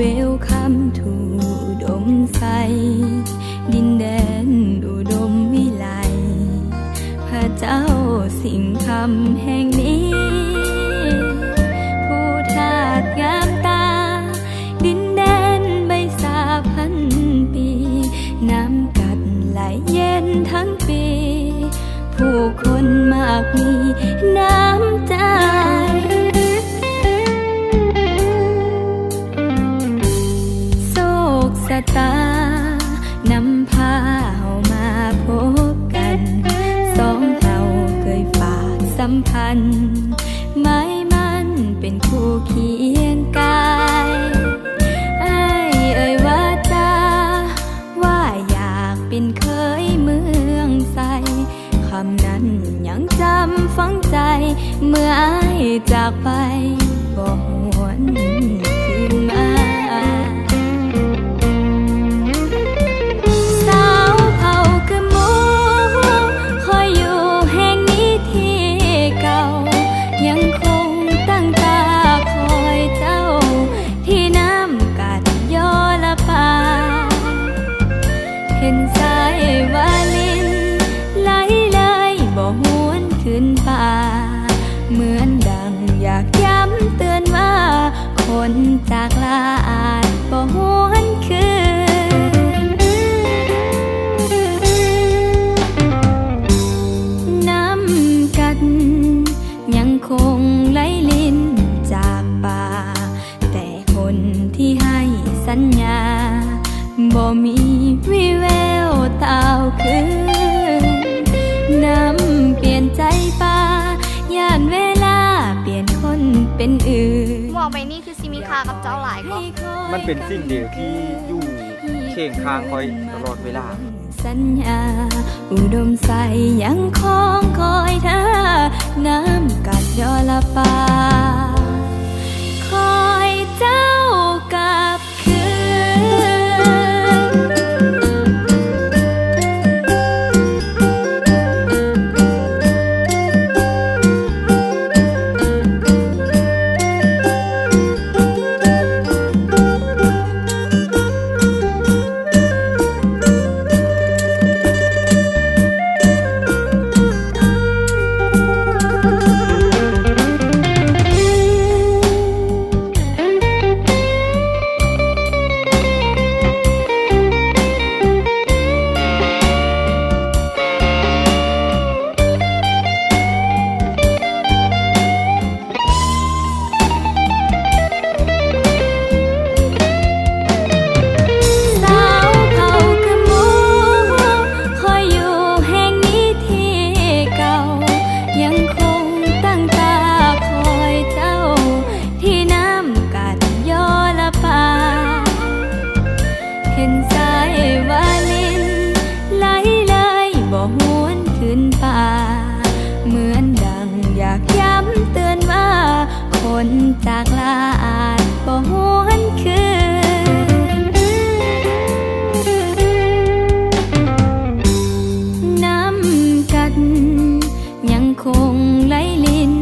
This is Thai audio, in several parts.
เวลคัมทูอุดมใสดินแดนอุดมวิไลพระเจ้าสิ่งคำแห่งนี้ผู้ทาสงามตาดินแดนใบสาพันปีน้ำกัดไหลเย็นทั้งปีผู้คนมากมีน้ำใจโศกสตานำพาเฮามาพบกันสองเฮาเคยฝากสัมพันธ์หมายมั่นเป็นคู่เคียงกายอ้ายเอ่ยว่าจาว่าอยากเป็นเคยเมืองใสคำนั้นยังจำฝังใจเมื่ออ้ายจากไปบ่หวนคืนมาสาวเผ่าคือหมูคอยอยู่แห่งนี้ที่เก่ายังคงตั้งตาคอยเจ้าที่น้ำกัดย่อละปาเห็นสายวาลินไหลเลยบ่หวนขึ้นป่าเหมือนดังอยากย้ำเตือนว่าคนจากลาอาจบ่หวนคืนน้ำกัดยังคงไหลลิ้นจากป่าแต่คนที่ให้สัญญาบ่มีวิแววตาวคืนน้ำเปลี่ยนใจป่าย่านเวลาเปลี่ยนคนเป็นอื่นมองไปนี่คือซิมิคากับเจ้าหลายก็มันเป็นสิ่งเดียวที่อยู่เคียงข้างคอยตลอดเวลาสัญญาอุดมใสยังคงคอยเธอน้ำกัดยอละปาคอยเจ้ากลับคืเหมือนดังอยากย้ำเตือนว่าคนจากลาอาจบ่หวนคืนน้ำกัดยังคงไหลลิ้น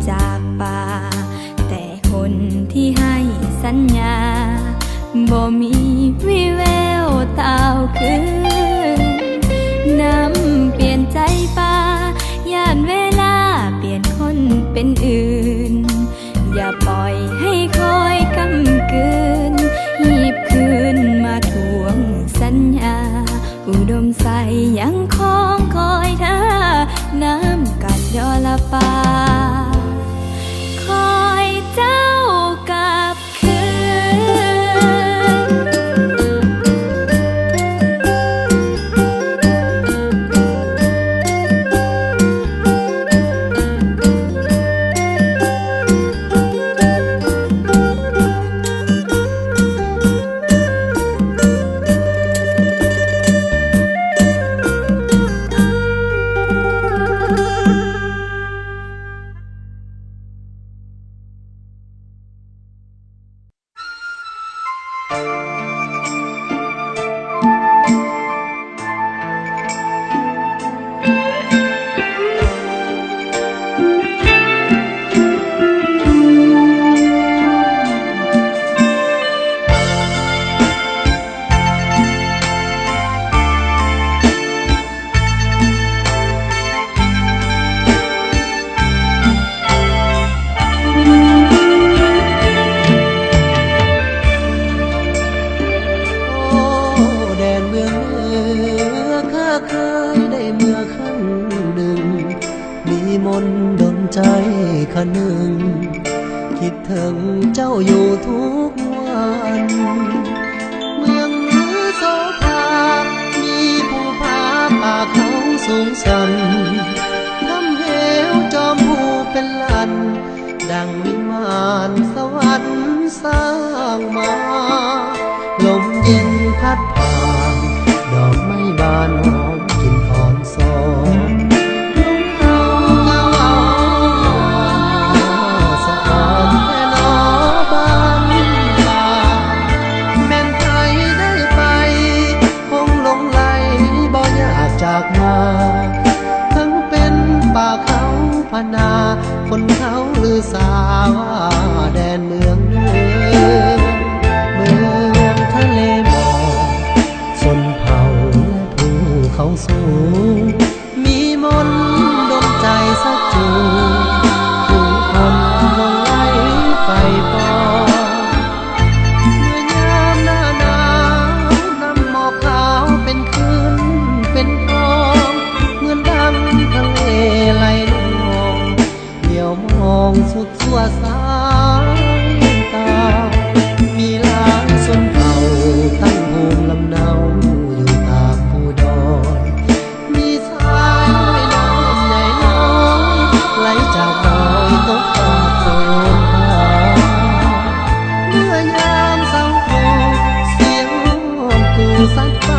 จากป่าแต่คนที่ให้สัญญาบ่มีวิแววตาวคืนน้ำเปลี่ยนใจป่าย่านเวลาเปลี่ยนคนเป็นอื่นอย่าปล่อยให้คอยกำกืนหีบคืนมาทวงสัญญาอุดมใสยังคงคอยเธอน้ำกัดยอละปาคอยเจ้ากลับคื นต์ดลใจคะนึงคิดถึงเจ้าอยู่ทุกวันเมืองหรือโสภามีภูผาป่าเขาสูงชันทำเหวจอมภูเป็นลันดังวิมานสวรรค์สร้างมาลมเย็นพัดผ่านดอกไม้บานหอมกลิ่นอ่อนซอนลมเอาสะอ่อนแค่นอบานป่าแม่นไทยได้ไปคงหลงไหลบ่อยากจากมาทั้งเป็นป่าเขาพนาคนเขาลือสาว่าแดนเมืองทะเลหมอกชนเผ่าและภูเขาสูงมีมนต์ดลใจสักจูผู้คนลงไหลไฟปอเมื่อยามหน้าหนาวนำหมอกขาวเป็นคืนเป็นทองเงินดังทะเลไหลลงเดี่ยวมองสุดทั่วสายตามีหลายชนเผ่าตั้งภูมิลำเนาอยู่ตามภูดอนมีสายน้ำใหญ่น้อยไหลจากดอยตกตาโซนหาเมื่อยามเศร้าโศกเสียงกูสักฟ้า